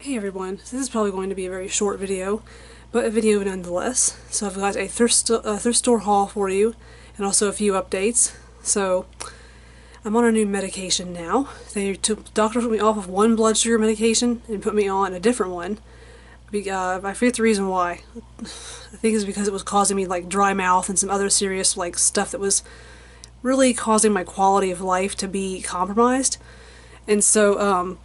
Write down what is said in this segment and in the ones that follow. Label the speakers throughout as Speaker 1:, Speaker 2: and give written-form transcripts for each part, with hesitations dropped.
Speaker 1: Hey everyone, so this is probably going to be a very short video, but a video nonetheless. So I've got a thrift store haul for you, and also a few updates. So I'm on a new medication now. The doctor took me off of one blood sugar medication and put me on a different one. I forget the reason why. I think it's because it was causing me like dry mouth and some other serious like stuff that was really causing my quality of life to be compromised. And so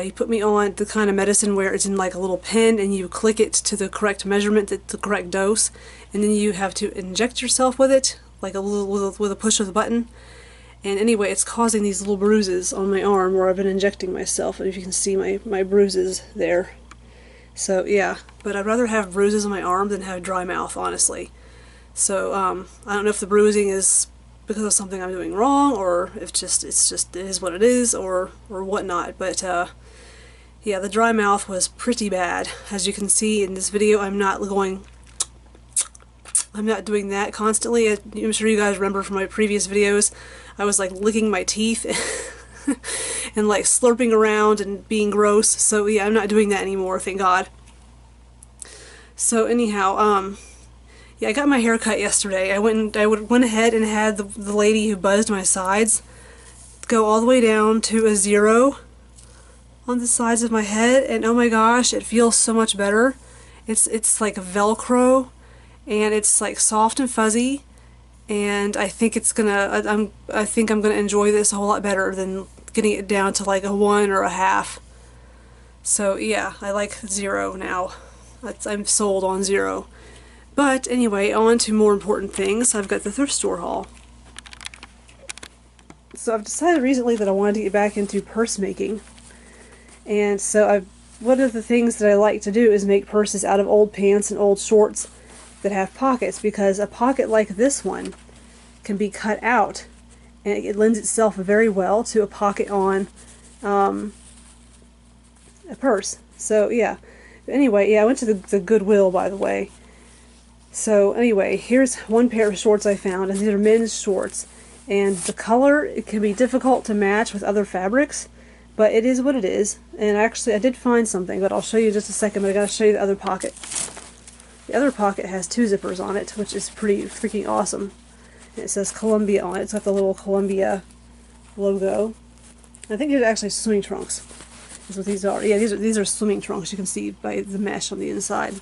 Speaker 1: he put me on the kind of medicine where it's in like a little pen and you click it to the correct measurement, the correct dose, and then you have to inject yourself with it, like with a push of the button. And anyway, it's causing these little bruises on my arm where I've been injecting myself, and if you can see my bruises there. So yeah, but I'd rather have bruises on my arm than have dry mouth, honestly. So I don't know if the bruising is because of something I'm doing wrong, or if it is what it is, or whatnot. But yeah, the dry mouth was pretty bad. As you can see in this video, I'm not doing that constantly. I'm sure you guys remember from my previous videos, I was like licking my teeth and like slurping around and being gross. So yeah, I'm not doing that anymore, thank God. So anyhow, yeah, I got my hair cut yesterday. I went ahead and had the lady who buzzed my sides go all the way down to a 0 on the sides of my head, and oh my gosh, it feels so much better. It's like Velcro, and it's like soft and fuzzy, and I think I think I'm gonna enjoy this a whole lot better than getting it down to like a 1 or a half. So yeah, I like 0 now. I'm sold on 0. But anyway, on to more important things. I've got the thrift store haul. So I've decided recently that I wanted to get back into purse making. And so one of the things that I like to do is make purses out of old pants and old shorts that have pockets, because a pocket like this one can be cut out, and it lends itself very well to a pocket on a purse. So yeah. But anyway, yeah, I went to the Goodwill, by the way. So anyway, here's one pair of shorts I found, and these are men's shorts. And the color, it can be difficult to match with other fabrics, but it is what it is. And actually, I did find something, but I'll show you in just a second, but I gotta show you the other pocket. The other pocket has 2 zippers on it, which is pretty freaking awesome. And it says Columbia on it. It's got the little Columbia logo. I think these are actually swimming trunks. That's what these are. Yeah, these are swimming trunks. You can see by the mesh on the inside.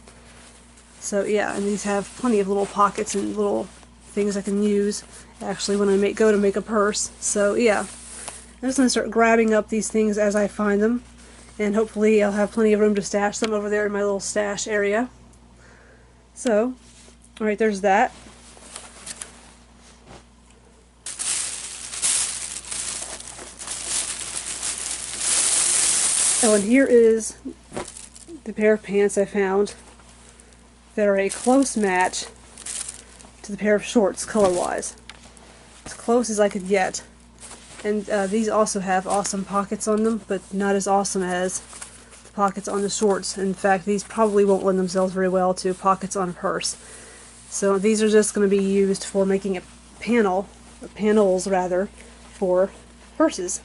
Speaker 1: So yeah, and these have plenty of little pockets and little things I can use actually when I go to make a purse. So yeah, I'm just going to start grabbing up these things as I find them, and hopefully I'll have plenty of room to stash them over there in my little stash area. So, alright, there's that. Oh, and here is the pair of pants I found that are a close match to the pair of shorts color-wise. As close as I could get. And these also have awesome pockets on them, but not as awesome as the pockets on the shorts. In fact, these probably won't lend themselves very well to pockets on a purse. So these are just going to be used for making a panels rather, for purses.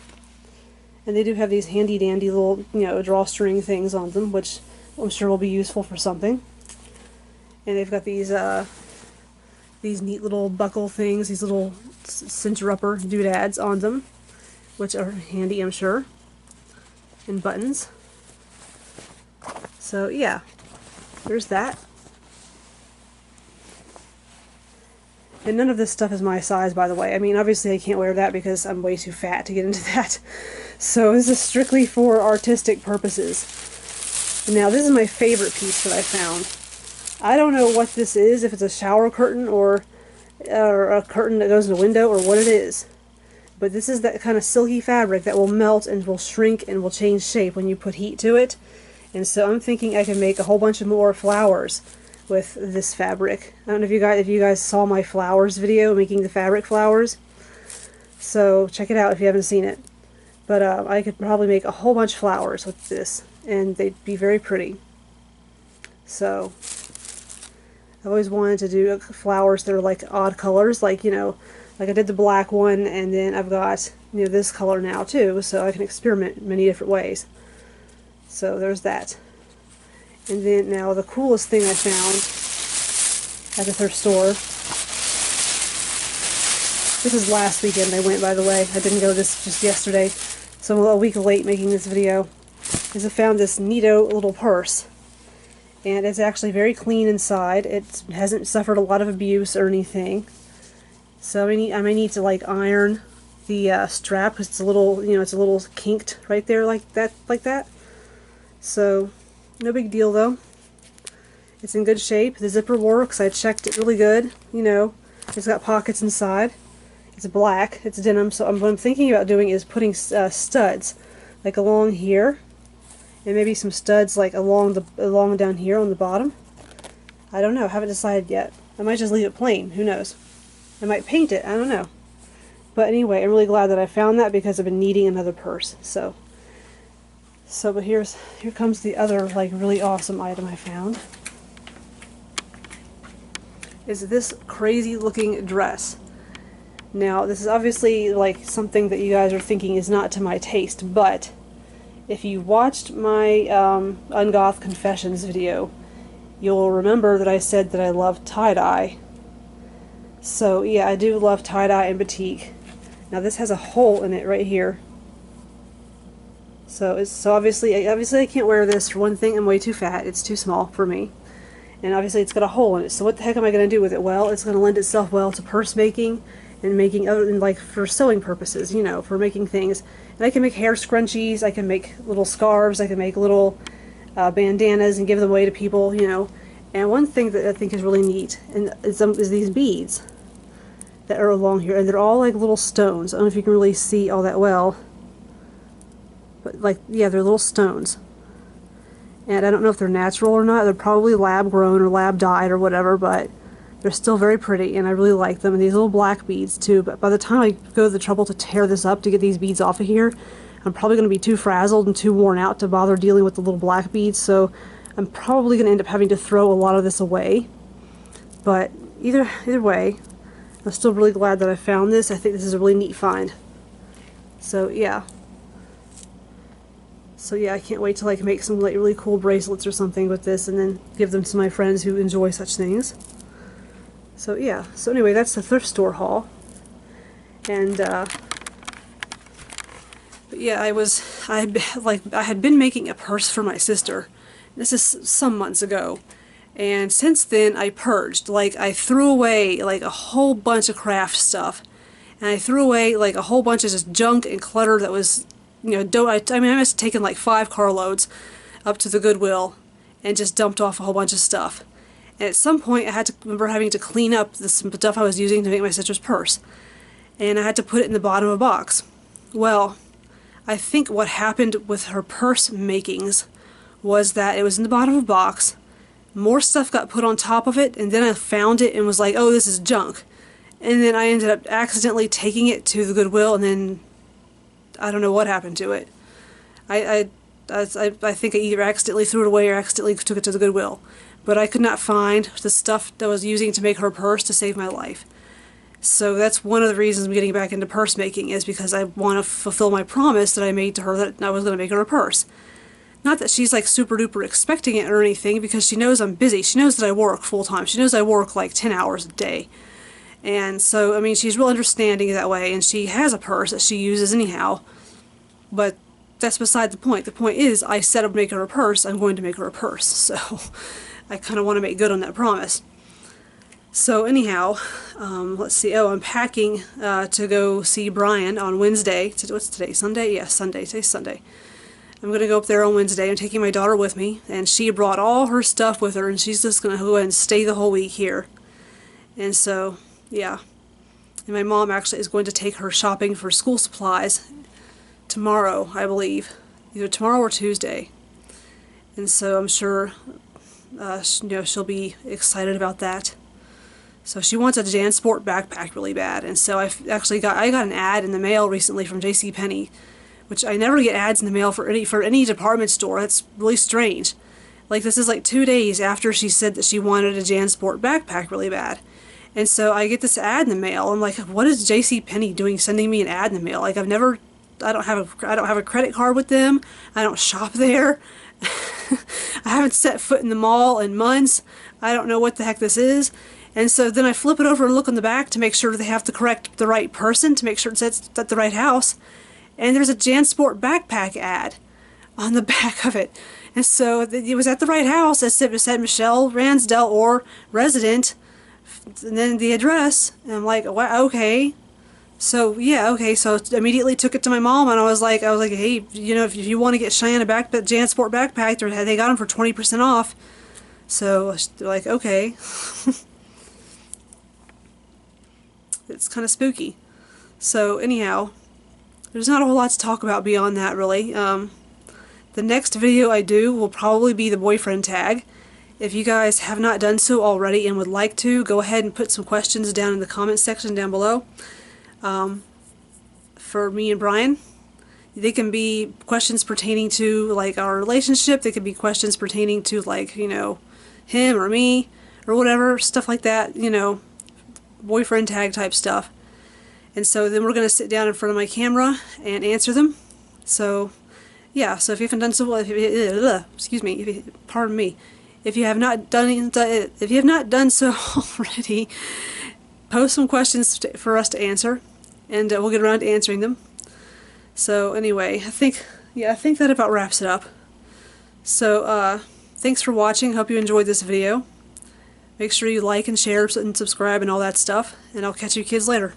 Speaker 1: And they do have these handy dandy little, drawstring things on them, which I'm sure will be useful for something. And they've got these neat little buckle things, these little cincher-upper doodads on them, which are handy, I'm sure, and buttons. So yeah, there's that. And none of this stuff is my size, by the way. I mean, obviously I can't wear that because I'm way too fat to get into that. So this is strictly for artistic purposes. Now this is my favorite piece that I found. I don't know what this is, if it's a shower curtain or a curtain that goes in the window or what it is. But this is that kind of silky fabric that will melt and will shrink and will change shape when you put heat to it. And so I'm thinking I can make a whole bunch of more flowers with this fabric. I don't know if you guys saw my flowers video, making the fabric flowers. So check it out if you haven't seen it. But I could probably make a whole bunch of flowers with this, and they'd be very pretty. So I've always wanted to do flowers that are like odd colors, like I did the black one, and then I've got this color now too, so I can experiment in many different ways. So there's that. And then now the coolest thing I found at the thrift store. This is last weekend I went, by the way. I didn't go this just yesterday, so I'm a week late making this video. Is I found this neato little purse. And it's actually very clean inside. It hasn't suffered a lot of abuse or anything. So I may need to like iron the strap because it's a little, you know, it's a little kinked right there like that. So no big deal though. It's in good shape. The zipper works. I checked it really good. You know, it's got pockets inside. It's black. It's denim. So what I'm thinking about doing is putting studs like along here, and maybe some studs like along down here on the bottom. I don't know. I haven't decided yet. I might just leave it plain. Who knows? I might paint it. I don't know. But anyway, I'm really glad that I found that because I've been needing another purse. But here comes the other like really awesome item I found. Is this crazy looking dress. Now this is obviously like something that you guys are thinking is not to my taste, but if you watched my Ungoth Confessions video, you'll remember that I said that I love tie-dye. So yeah, I do love tie-dye and batik. Now this has a hole in it right here. So obviously I can't wear this. For one thing, I'm way too fat. It's too small for me. And obviously it's got a hole in it. So what the heck am I going to do with it? Well, it's going to lend itself well to purse making and making other than like for sewing purposes, you know, for making things. And I can make hair scrunchies, I can make little scarves, I can make little bandanas and give them away to people, you know. And one thing that I think is really neat is these beads that are along here, and they're all like little stones. I don't know if you can really see all that well, but like, yeah, they're little stones. And I don't know if they're natural or not. They're probably lab grown or lab dyed or whatever, but they're still very pretty, and I really like them. And these little black beads too, but by the time I go to the trouble to tear this up to get these beads off of here, I'm probably going to be too frazzled and too worn out to bother dealing with the little black beads, so I'm probably going to end up having to throw a lot of this away. But either way, I'm still really glad that I found this. I think this is a really neat find. So yeah. I can't wait to like make some like really cool bracelets or something with this and then give them to my friends who enjoy such things. So yeah, so anyway, that's the thrift store haul. And but yeah, I had been making a purse for my sister. This is some months ago. And since then I purged. Like I threw away like a whole bunch of craft stuff. And I threw away like a whole bunch of just junk and clutter that was, you know, I mean I must have taken like 5 carloads up to the Goodwill and just dumped off a whole bunch of stuff. And at some point I remember having to clean up the stuff I was using to make my sister's purse. And I had to put it in the bottom of a box. Well, I think what happened with her purse makings was that it was in the bottom of a box, more stuff got put on top of it, and then I found it and was like, oh, this is junk. And then I ended up accidentally taking it to the Goodwill, and then I don't know what happened to it. I think I either accidentally threw it away or accidentally took it to the Goodwill. But I could not find the stuff that I was using to make her purse to save my life. So that's one of the reasons I'm getting back into purse making, is because I want to fulfill my promise that I made to her that I was going to make her a purse. Not that she's like super duper expecting it or anything, because she knows I'm busy. She knows that I work full time. She knows I work like 10 hours a day. And so, I mean, she's real understanding that way, and she has a purse that she uses anyhow. But that's beside the point. The point is, I said I'd make her a purse, I'm going to make her a purse. So I kind of want to make good on that promise. So anyhow, let's see. Oh, I'm packing to go see Brian on Wednesday. What's today? Sunday? Yes, Sunday. Today's Sunday. I'm going to go up there on Wednesday. I'm taking my daughter with me, and she brought all her stuff with her, and she's just going to go ahead and stay the whole week here. And so, yeah. And my mom actually is going to take her shopping for school supplies tomorrow, I believe. Either tomorrow or Tuesday. And so I'm sure she'll be excited about that. So she wants a JanSport backpack really bad, and so I got an ad in the mail recently from JCPenney, which I never get ads in the mail for any department store. That's really strange. Like, this is like 2 days after she said that she wanted a JanSport backpack really bad. And so I get this ad in the mail. I'm like, what is JCPenney doing sending me an ad in the mail? Like, I've never I don't have a credit card with them. I don't shop there. I haven't set foot in the mall in months. I don't know what the heck this is. And so then I flip it over and look on the back to make sure they have the right person, to make sure it's at the right house. And there's a JanSport backpack ad on the back of it. And so it was at the right house. It said Michelle Ransdell or resident, and then the address. And I'm like, well, okay. So yeah, okay. So immediately took it to my mom, and I was like, hey, you know, if you want to get Cheyenne a JanSport backpack, they got them for 20% off. So they're like, okay. It's kind of spooky. So anyhow, there's not a whole lot to talk about beyond that, really. The next video I do will probably be the boyfriend tag. If you guys have not done so already and would like to, go ahead and put some questions down in the comment section down below. For me and Brian, they can be questions pertaining to like our relationship. They could be questions pertaining to, like, you know, him or me or whatever, stuff like that, you know, boyfriend tag type stuff. And so then we're going to sit down in front of my camera and answer them. So yeah, so if you haven't done so, excuse me, pardon me, if you have not done so already, post some questions for us to answer, and we'll get around to answering them. So anyway, I think that about wraps it up. So thanks for watching. Hope you enjoyed this video. Make sure you like and share and subscribe and all that stuff, and I'll catch you kids later.